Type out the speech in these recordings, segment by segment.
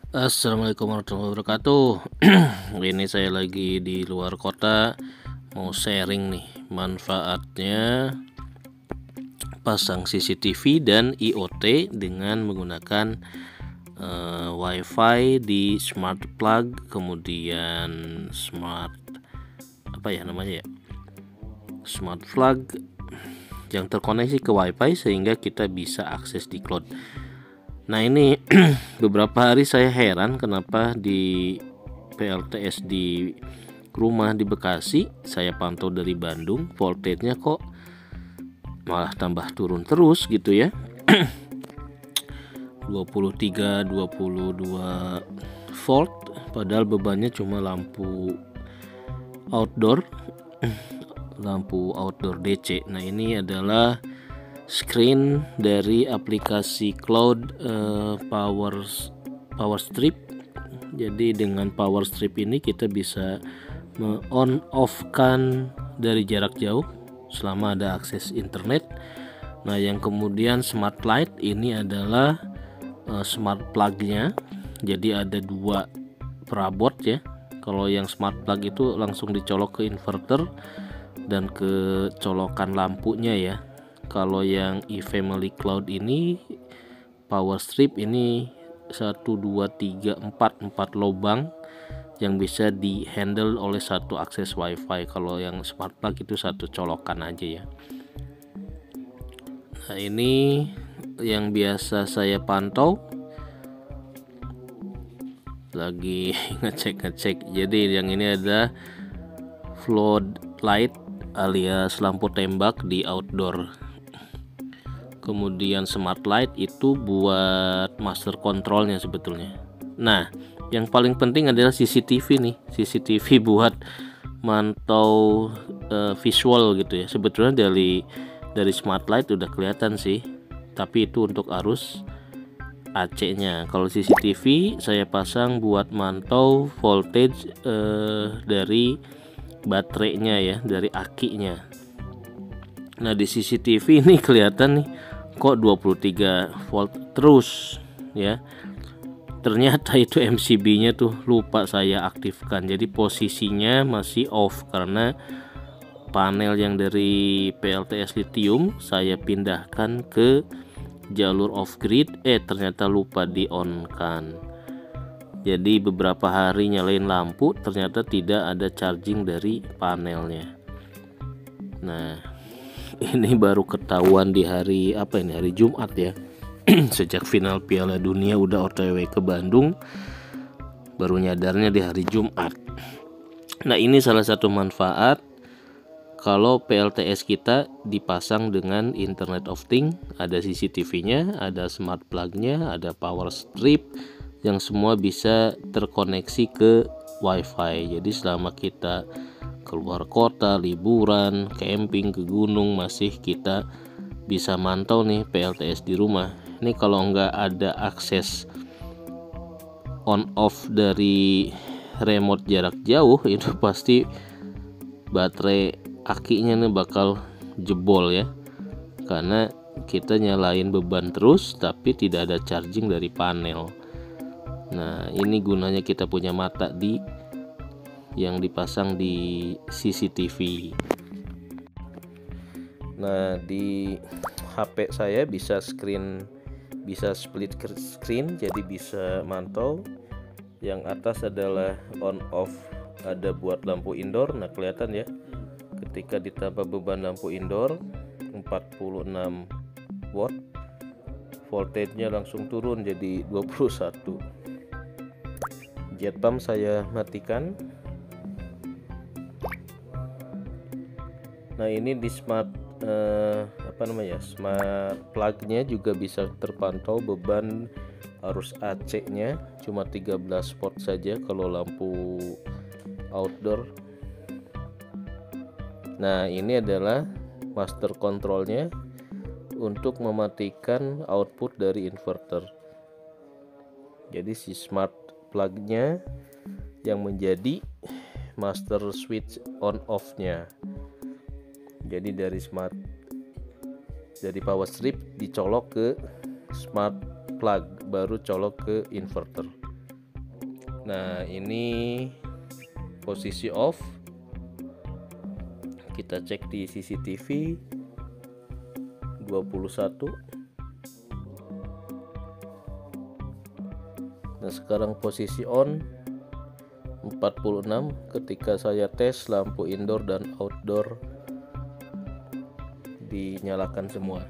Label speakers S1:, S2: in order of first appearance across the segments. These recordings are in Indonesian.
S1: Assalamualaikum warahmatullahi wabarakatuh. Ini saya lagi di luar kota, mau sharing nih manfaatnya pasang CCTV dan IoT dengan menggunakan WiFi di smart plug, kemudian smart smart plug yang terkoneksi ke WiFi sehingga kita bisa akses di cloud. Nah ini beberapa hari saya heran kenapa di PLTS di rumah di Bekasi, saya pantau dari Bandung, voltage-nya kok malah tambah turun terus gitu ya. 23, 22 volt, padahal bebannya cuma lampu outdoor lampu outdoor DC. Nah ini adalah screen dari aplikasi cloud power strip. Jadi dengan power strip ini kita bisa on off kan dari jarak jauh selama ada akses internet. Nah yang kemudian smart light ini adalah smart plug-nya. Jadi ada dua perabot ya. Kalau yang smart plug itu langsung dicolok ke inverter dan ke colokan lampunya ya. Kalau yang eFamily Cloud ini power strip ini 1, 2, 3, 4 lubang yang bisa di handle oleh satu akses WiFi. Kalau yang smart plug itu satu colokan aja ya. Nah ini yang biasa saya pantau, lagi ngecek. Jadi yang ini ada floodlight alias lampu tembak di outdoor. Kemudian smart light itu buat master controlnya sebetulnya. Nah yang paling penting adalah CCTV nih. CCTV buat mantau visual gitu ya. Sebetulnya dari smart light udah kelihatan sih, tapi itu untuk arus AC-nya. Kalau CCTV saya pasang buat mantau voltage dari baterainya ya, dari akinya. Nah di CCTV ini kelihatan nih kok 23 volt terus ya. Ternyata itu MCB-nya tuh lupa saya aktifkan. Jadi posisinya masih off karena panel yang dari PLTS lithium saya pindahkan ke jalur off grid, ternyata lupa di on kan. Jadi beberapa hari nyalain lampu ternyata tidak ada charging dari panelnya. Nah ini baru ketahuan di hari hari Jumat ya. Sejak final Piala Dunia udah OTW ke Bandung, baru nyadarnya di hari Jumat. Nah ini salah satu manfaat kalau PLTS kita dipasang dengan Internet of Things. Ada CCTV-nya, ada smart plug-nya, ada power strip yang semua bisa terkoneksi ke WiFi. Jadi selama kita keluar kota, liburan, camping ke gunung, masih kita bisa mantau nih PLTS di rumah. Ini kalau nggak ada akses on off dari remote jarak jauh, itu pasti baterai akinya nih bakal jebol ya, karena kita nyalain beban terus tapi tidak ada charging dari panel. Nah ini gunanya kita punya mata yang dipasang di CCTV. Nah di HP saya bisa split screen, jadi bisa mantau. Yang atas adalah on off, ada buat lampu indoor. Nah kelihatan ya, ketika ditambah beban lampu indoor 46 watt, voltage-nya langsung turun jadi 21. Jet pump saya matikan. Nah ini di smart smart plug-nya juga bisa terpantau beban arus AC-nya, cuma 13 volt saja kalau lampu outdoor. Nah ini adalah master controlnya untuk mematikan output dari inverter. Jadi si smart plug-nya yang menjadi master switch on off-nya. Jadi dari power strip dicolok ke smart plug, baru colok ke inverter. Nah, ini posisi off. Kita cek di CCTV 21. Nah, sekarang posisi on 46 ketika saya tes lampu indoor dan outdoor dinyalakan semua.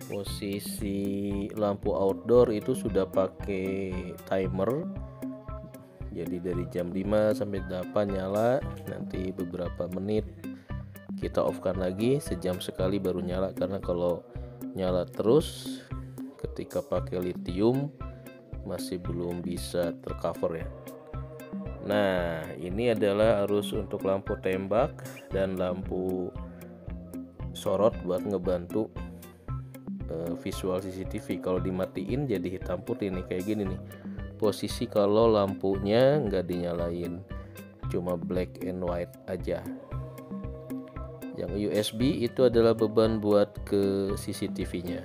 S1: Posisi lampu outdoor itu sudah pakai timer, jadi dari jam 5 sampai 8 nyala, nanti beberapa menit kita off kan lagi, sejam sekali baru nyala, karena kalau nyala terus ketika pakai lithium masih belum bisa tercover ya. Nah, ini adalah arus untuk lampu tembak dan lampu sorot buat ngebantu visual CCTV. Kalau dimatiin jadi hitam putih nih, kayak gini nih posisi kalau lampunya nggak dinyalain, cuma black and white aja. Yang USB itu adalah beban buat ke CCTV-nya.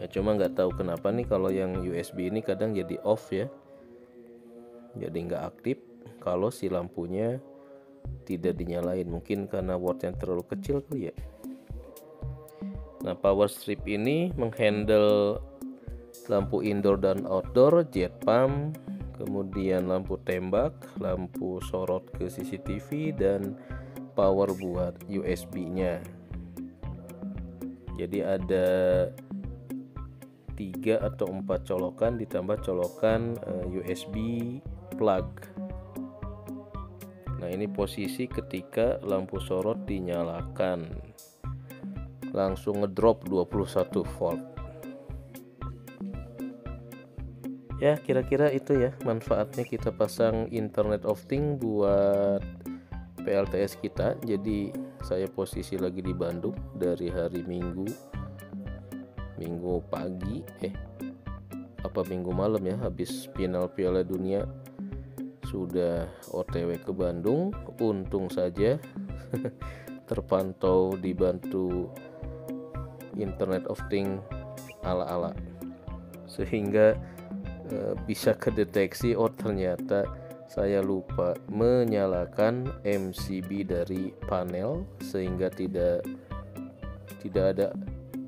S1: Nah, cuma nggak tahu kenapa nih kalau yang USB ini kadang jadi off ya, jadi nggak aktif kalau si lampunya tidak dinyalain, mungkin karena wattnya terlalu kecil kali ya. Nah, power strip ini menghandle lampu indoor dan outdoor, jet pump, kemudian lampu tembak, lampu sorot ke CCTV, dan power buat USB-nya. Jadi ada 3 atau 4 colokan ditambah colokan USB plug. Nah, ini posisi ketika lampu sorot dinyalakan, langsung ngedrop 21 volt. Ya, kira-kira itu ya manfaatnya kita pasang Internet of Things buat PLTS kita. Jadi saya posisi lagi di Bandung dari hari Minggu pagi, Minggu malam ya, habis final Piala Dunia sudah OTW ke Bandung. Untung saja terpantau dibantu Internet of Things ala-ala, sehingga bisa kedeteksi ternyata saya lupa menyalakan MCB dari panel, sehingga tidak ada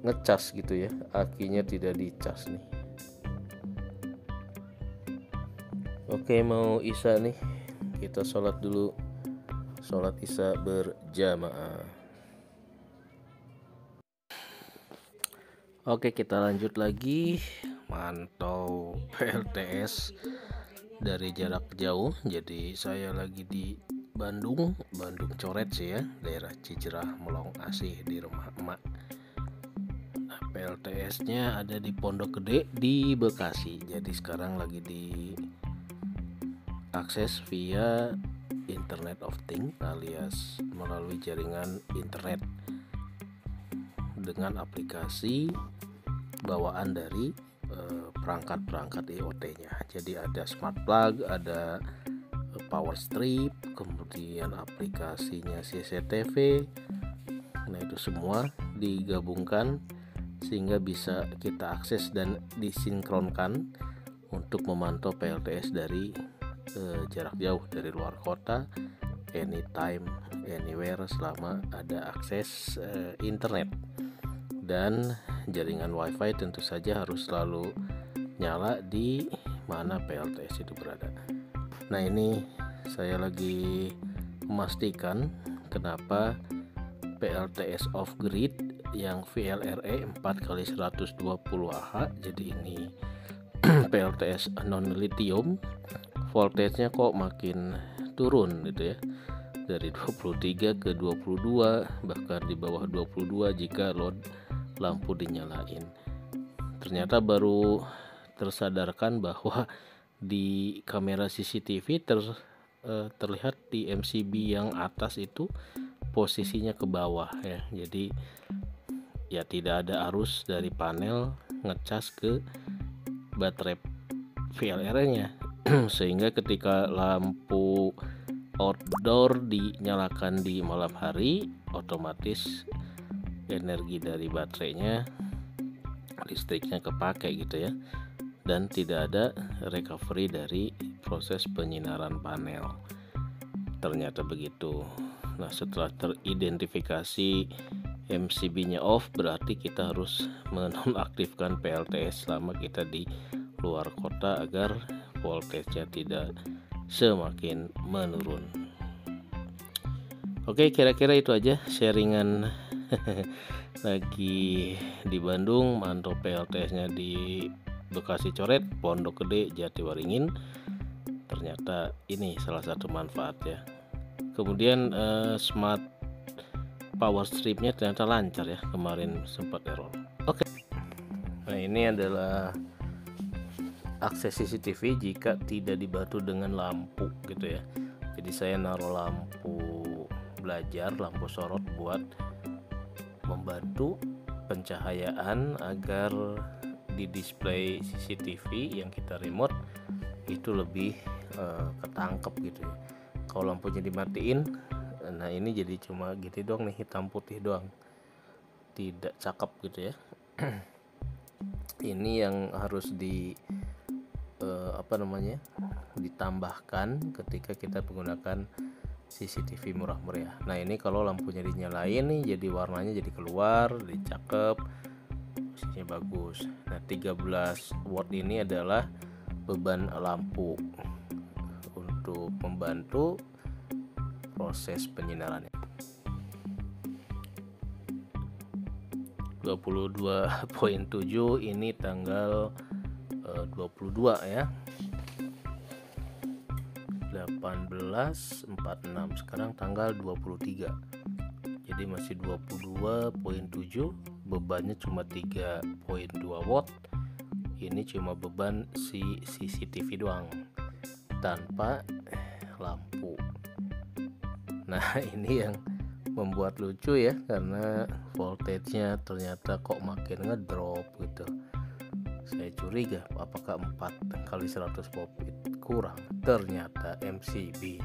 S1: ngecas gitu ya, akinya tidak dicas nih. Oke, mau isya nih, kita sholat dulu, sholat isya berjamaah. Oke, kita lanjut lagi mantau PLTS dari jarak jauh. Jadi saya lagi di Bandung Coret sih ya, daerah Cicerah Melong Asih di rumah emak. Nah, PLTS-nya ada di Pondok Gede di Bekasi. Jadi sekarang lagi di akses via Internet of Things alias melalui jaringan internet dengan aplikasi bawaan dari perangkat-perangkat IoT-nya. Jadi ada smart plug, ada power strip, kemudian aplikasinya CCTV. Nah, itu semua digabungkan sehingga bisa kita akses dan disinkronkan untuk memantau PLTS dari jarak jauh, dari luar kota, anytime, anywhere, selama ada akses internet. Dan jaringan wifi tentu saja harus selalu nyala di mana PLTS itu berada. Nah, ini saya lagi memastikan kenapa PLTS off grid yang VLRE 4x120Ah, jadi ini PLTS non lithium, voltage-nya kok makin turun gitu ya, dari 23 ke 22, bahkan di bawah 22 jika load lampu dinyalain. Ternyata baru tersadarkan bahwa di kamera CCTV terlihat di MCB yang atas itu posisinya ke bawah ya. Jadi ya tidak ada arus dari panel ngecas ke baterai VLR-nya sehingga ketika lampu outdoor dinyalakan di malam hari, otomatis energi dari baterainya listriknya kepake gitu ya, dan tidak ada recovery dari proses penyinaran panel. Ternyata begitu. Nah, setelah teridentifikasi MCB-nya off, berarti kita harus menonaktifkan PLTS selama kita di luar kota agar voltage-nya tidak semakin menurun. Oke, kira-kira itu aja sharingan lagi di Bandung, mantau PLTS-nya di Bekasi Coret, Pondok Gede, Jatiwaringin. Ternyata ini salah satu manfaat ya. Kemudian smart power stripnya ternyata lancar ya, kemarin sempat error. Oke. Nah, ini adalah akses CCTV jika tidak dibantu dengan lampu gitu ya. Jadi saya naruh lampu belajar, lampu sorot buat membantu pencahayaan agar di display CCTV yang kita remote itu lebih ketangkep gitu ya. Kalau lampunya dimatiin, nah ini jadi cuma gitu doang nih, hitam putih doang, tidak cakep gitu ya. Ini yang harus ditambahkan ketika kita menggunakan CCTV murah meriah. Nah, ini kalau lampunya dinyalain nih, jadi warnanya jadi keluar, jadi cakep, posisinya bagus. Nah, 13 watt ini adalah beban lampu untuk membantu proses penyinarannya. 22.7 ini tanggal 22 ya. 18.46 sekarang tanggal 23. Jadi masih 22.7, bebannya cuma 3.2 watt. Ini cuma beban si CCTV doang tanpa lampu. Nah, ini yang membuat lucu ya, karena voltage-nya ternyata kok makin ngedrop gitu. Saya curiga apakah 4 kali 100 volt kurang, ternyata MCB